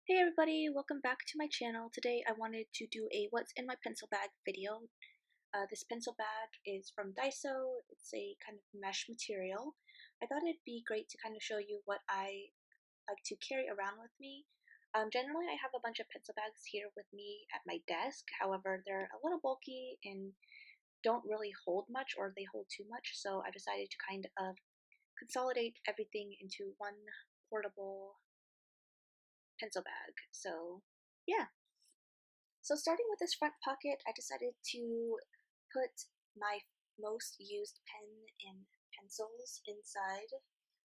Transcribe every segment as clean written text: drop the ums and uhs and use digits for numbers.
Hey everybody, welcome back to my channel. Today I wanted to do a what's in my pencil bag video. This pencil bag is from Daiso. It's a kind of mesh material. I thought it'd be great to kind of show you what I like to carry around with me. Generally I have a bunch of pencil bags here with me at my desk. However, they're a little bulky and don't really hold much, or they hold too much, so I decided to kind of consolidate everything into one portable pencil bag. So yeah. So starting with this front pocket, I decided to put my most used pen and pencils inside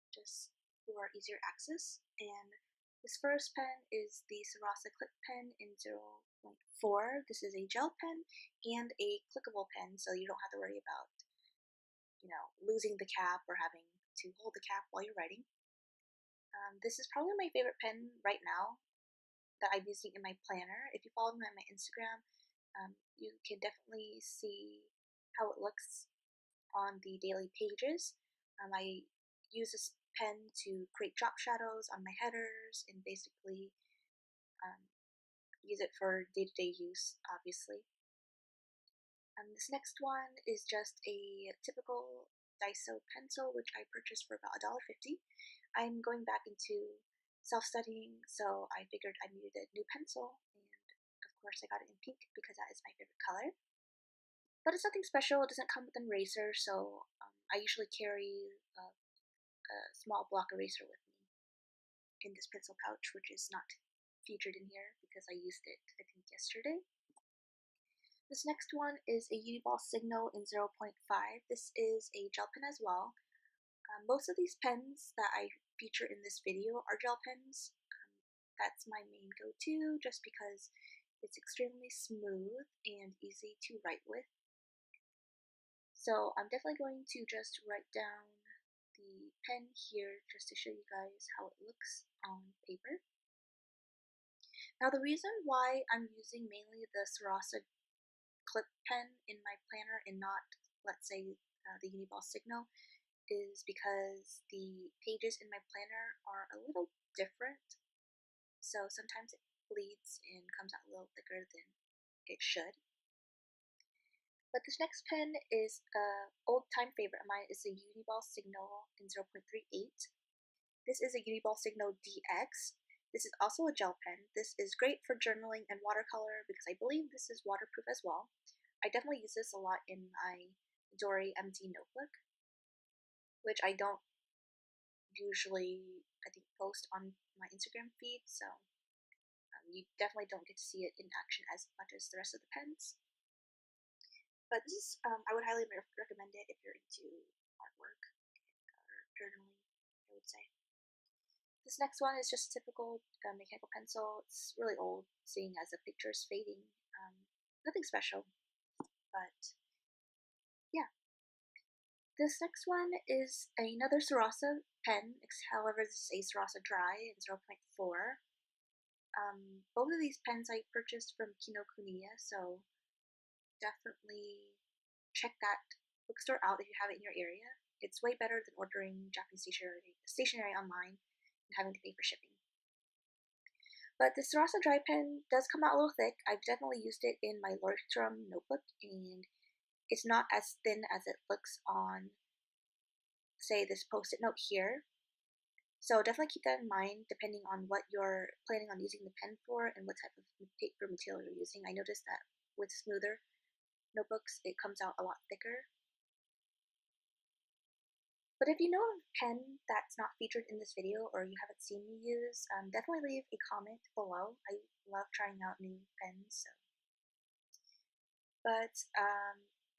just for easier access. And this first pen is the Sarasa Clip Pen in 0.4. This is a gel pen and a clickable pen, so you don't have to worry about, losing the cap or having to hold the cap while you're writing. This is probably my favorite pen right now that I'm using in my planner. If you follow me on my Instagram, you can definitely see how it looks on the daily pages. I use this pen to create drop shadows on my headers and basically use it for day-to-day use, obviously. This next one is just a typical Daiso pencil, which I purchased for about $1.50. I'm going back into self-studying, so I figured I needed a new pencil, and of course I got it in pink because that is my favorite color. But it's nothing special. It doesn't come with an eraser, so I usually carry a small block eraser with me in this pencil pouch, which is not featured in here because I used it, I think, yesterday. This next one is a Uniball Signal in 0.5. This is a gel pen as well. Most of these pens that I feature in this video are gel pens. That's my main go-to just because it's extremely smooth and easy to write with. So I'm definitely going to just write down the pen here just to show you guys how it looks on paper. Now the reason why I'm using mainly the Sarasa Clip pen in my planner and not, let's say, the Uniball Signal is because the pages in my planner are a little different. So sometimes it bleeds and comes out a little thicker than it should. But this next pen is an old-time favorite of mine. It's a Uniball Signal in 0.38. This is a Uniball Signal DX. This is also a gel pen. This is great for journaling and watercolor because I believe this is waterproof as well. I definitely use this a lot in my Dory MD notebook, which I don't usually, I think, post on my Instagram feed, so you definitely don't get to see it in action as much as the rest of the pens. But this is, I would highly recommend it if you're into artwork or journaling, I would say. This next one is just a typical mechanical pencil. It's really old, seeing as the picture is fading. Nothing special, but yeah. This next one is another Sarasa pen, however this is a Sarasa Dry in 0.4. Both of these pens I purchased from Kinokuniya, so definitely check that bookstore out if you have it in your area. It's way better than ordering Japanese stationery online and having to pay for shipping. But the Sarasa Dry Pen does come out a little thick. I've definitely used it in my Lordstrom notebook, and it's not as thin as it looks on, say, this post-it note here. So definitely keep that in mind depending on what you're planning on using the pen for and what type of paper material you're using. I noticed that with smoother notebooks, it comes out a lot thicker. But if you know of a pen that's not featured in this video or you haven't seen me use, definitely leave a comment below. I love trying out new pens. But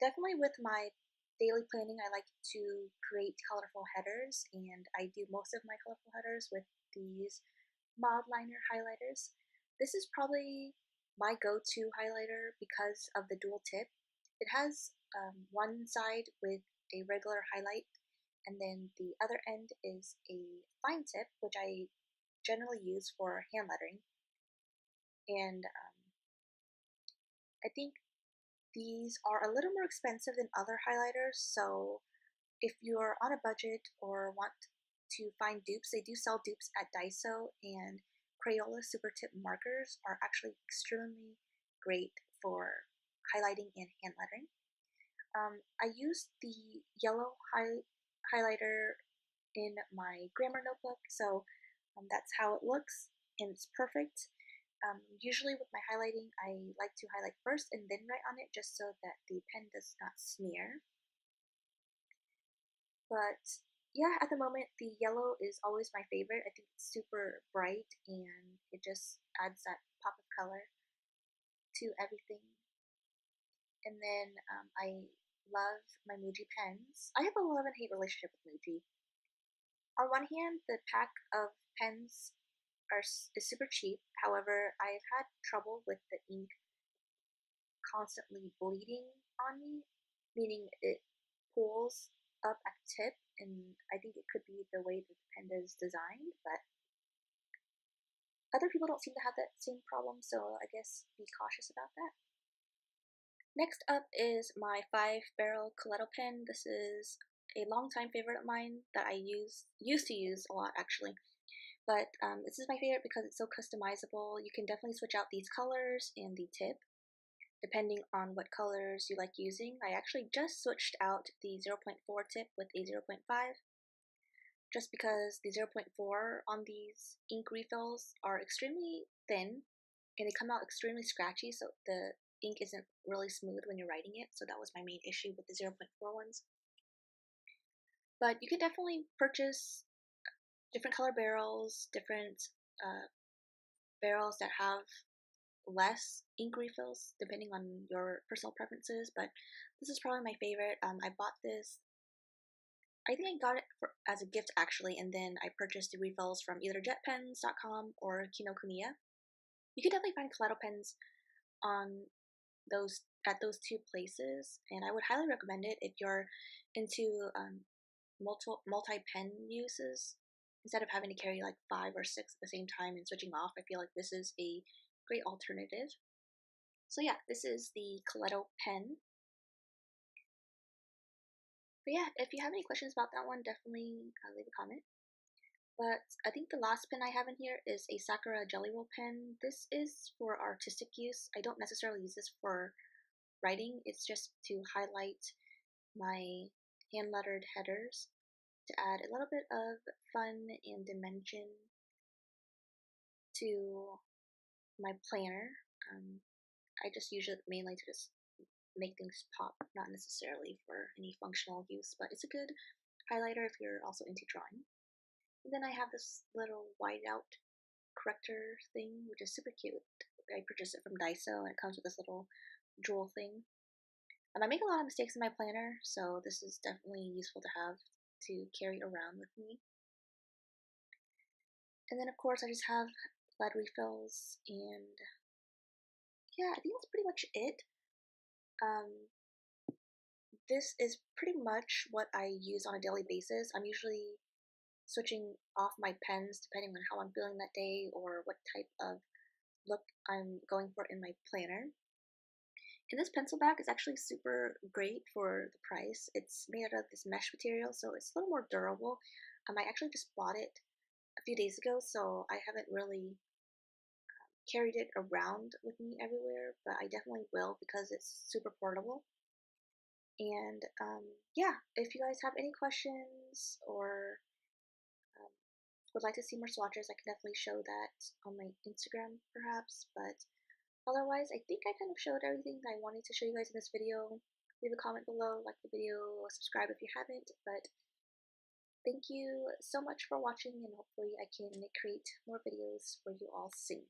definitely with my daily planning, I like to create colorful headers, and I do most of my colorful headers with these mod liner highlighters. This is probably my go-to highlighter because of the dual tip. It has one side with a regular highlight, and then the other end is a fine tip, which I generally use for hand lettering. And I think these are a little more expensive than other highlighters, so if you're on a budget or want to find dupes, they do sell dupes at Daiso, and Crayola Super Tip markers are actually extremely great for highlighting and hand lettering. I used the yellow highlighter in my grammar notebook, so that's how it looks, and it's perfect. Usually with my highlighting, I like to highlight first and then write on it just so that the pen does not smear. But yeah, at the moment, the yellow is always my favorite. I think it's super bright and it just adds that pop of color to everything. And then I love my Muji pens. I have a love and hate relationship with Muji. On one hand, the pack of pens is super cheap. However, I've had trouble with the ink constantly bleeding on me, meaning it pulls up at the tip, and I think it could be the way that the pen is designed, but other people don't seem to have that same problem, so I guess be cautious about that. Next up is my 5-barrel Coletto pen. This is a longtime favorite of mine that I used to use a lot actually. But this is my favorite because it's so customizable. You can definitely switch out these colors and the tip depending on what colors you like using. I actually just switched out the 0.4 tip with a 0.5 just because the 0.4 on these ink refills are extremely thin and they come out extremely scratchy, so the ink isn't really smooth when you're writing it, so that was my main issue with the 0.4 ones. But you can definitely purchase different color barrels, different barrels that have less ink refills depending on your personal preferences, but this is probably my favorite. I bought this, I think I got it as a gift actually, and then I purchased the refills from either jetpens.com or Kinokuniya. You can definitely find Coletto pens on at those two places, and I would highly recommend it if you're into multi-pen uses. Instead of having to carry like 5 or 6 at the same time and switching off, I feel like this is a great alternative. So yeah, this is the Coletto pen. But yeah, if you have any questions about that one, definitely leave a comment. But I think the last pen I have in here is a Sakura Jelly Roll pen. This is for artistic use. I don't necessarily use this for writing. It's just to highlight my hand-lettered headers to add a little bit of fun and dimension to my planner. I just use it mainly to just make things pop, not necessarily for any functional use, but it's a good highlighter if you're also into drawing. And then I have this little whiteout corrector thing, which is super cute. I purchased it from Daiso, and it comes with this little jewel thing. I make a lot of mistakes in my planner, so this is definitely useful to have to carry around with me. And then of course I just have lead refills, and yeah, I think that's pretty much it. This is pretty much what I use on a daily basis. I'm usually switching off my pens depending on how I'm feeling that day or what type of look I'm going for in my planner. And this pencil bag is actually super great for the price. It's made out of this mesh material, so it's a little more durable. I actually just bought it a few days ago, so I haven't really carried it around with me everywhere, but I definitely will because it's super portable. And yeah, if you guys have any questions or would like to see more swatches, I can definitely show that on my Instagram perhaps, but otherwise I think I kind of showed everything that I wanted to show you guys in this video. Leave a comment below, like the video, subscribe if you haven't, but thank you so much for watching, and hopefully I can create more videos for you all soon.